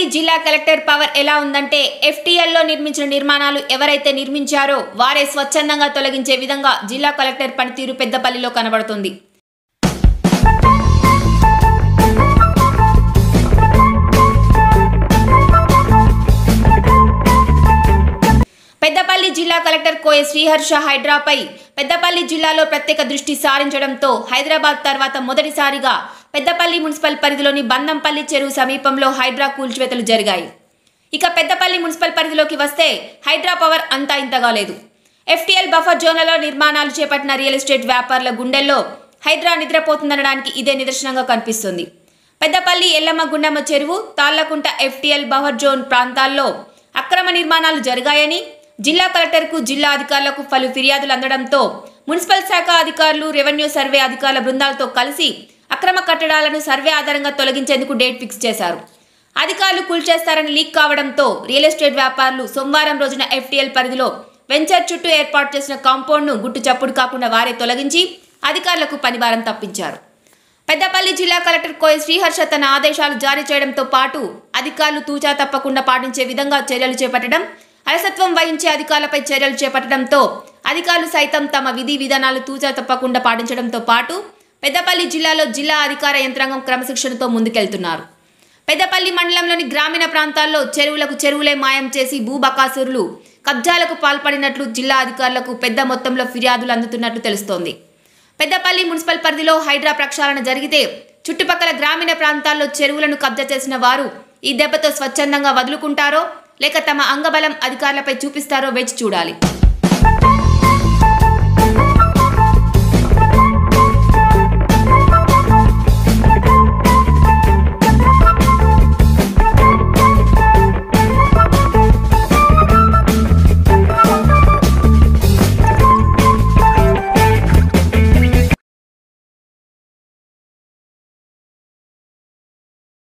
పెద్దపల్లి జిల్లా collector power ఎలా ఉందంటే ఎఫ్టీఎల్ లో నిర్మించిన నిర్మాణాలు ఎవరైతే నిర్మించారో వారే స్వచ్ఛందంగా తొలగించే విధంగా జిల్లా కలెక్టర్ పనితీరు పెద్దపల్లిలో కనబడుతుంది. పెద్దపల్లి జిల్లా కలెక్టర్ కోయ శ్రీహర్ష హైడ్రాపై పెద్దపల్లి జిల్లాలో ప్రత్యేక దృష్టి సారించడంతో హైదరాబాద్ తర్వాత మొదటిసారిగా పెద్దపల్లి మున్సిపల్ పరిధిలోని బందంపల్లి చెరువు సమీపంలో హైడ్రా కూల్చివేతలు జరిగాయి. ఇక పెద్దపల్లి మున్సిపల్ పరిధిలోకి వస్తే హైడ్రా పవర్ అంతా ఇంతగా లేదు. ఎఫ్టీఎల్ బఫర్ జోన్లలో నిర్మాణాలు చేపట్టిన రియల్ ఎస్టేట్ వ్యాపారుల గుండెల్లో హైడ్రా నిద్రపోతుందనడానికి ఇదే నిదర్శనంగా కనిపిస్తుంది. పెద్దపల్లి ఎల్లమ్మ గుండమ్మ చెరువు, తాళ్లకుంట ఎఫ్టీఎల్ బఫర్ జోన్ ప్రాంతాల్లో అక్రమ నిర్మాణాలు జరిగాయని జిల్లా కలెక్టర్కు జిల్లా అధికారులకు పలు ఫిర్యాదులు అందడంతో మున్సిపల్ శాఖ అధికారులు, రెవెన్యూ సర్వే అధికారుల బృందాలతో కలిసి అక్రమ కట్టడాలను సర్వే ఆధారంగా తొలగించేందుకు డేట్ ఫిక్స్ చేశారు. అధికారులు కూల్చేస్తారని లీక్ కావడంతో రియల్ ఎస్టేట్ వ్యాపారులు సోమవారం రోజున ఎఫ్టీఎల్ పరిధిలో వెంచర్ చుట్టూ ఏర్పాటు చేసిన కాంపౌండ్ను గుట్టు చప్పుడు కాకుండా వారే తొలగించి అధికారులకు పనిభారం తప్పించారు. పెద్దపల్లి జిల్లా కలెక్టర్ కోయ శ్రీహర్ష తన ఆదేశాలు జారీ చేయడంతో పాటు అధికారులు తూచా తప్పకుండా పాటించే విధంగా చర్యలు చేపట్టడం, అలసత్వం వహించే అధికారులపై చర్యలు చేపట్టడంతో అధికారులు సైతం తమ విధి విధానాలు తూచా తప్పకుండా పాటించడంతో పాటు పెద్దపల్లి జిల్లాలో జిల్లా అధికార యంత్రాంగం క్రమశిక్షణతో ముందుకెళ్తున్నారు. పెద్దపల్లి మండలంలోని గ్రామీణ ప్రాంతాల్లో చెరువులకు చెరువులే మాయం చేసి భూబకాసురులు కబ్జాలకు పాల్పడినట్లు జిల్లా అధికారులకు పెద్ద మొత్తంలో ఫిర్యాదులు అందుతున్నట్లు తెలుస్తోంది. పెద్దపల్లి మున్సిపల్ పరిధిలో హైడ్రా ప్రక్షాళన జరిగితే చుట్టుపక్కల గ్రామీణ ప్రాంతాల్లో చెరువులను కబ్జా చేసిన వారు ఈ దెబ్బతో స్వచ్ఛందంగా వదులుకుంటారో లేక తమ అంగబలం అధికారులపై చూపిస్తారో వేచి చూడాలి.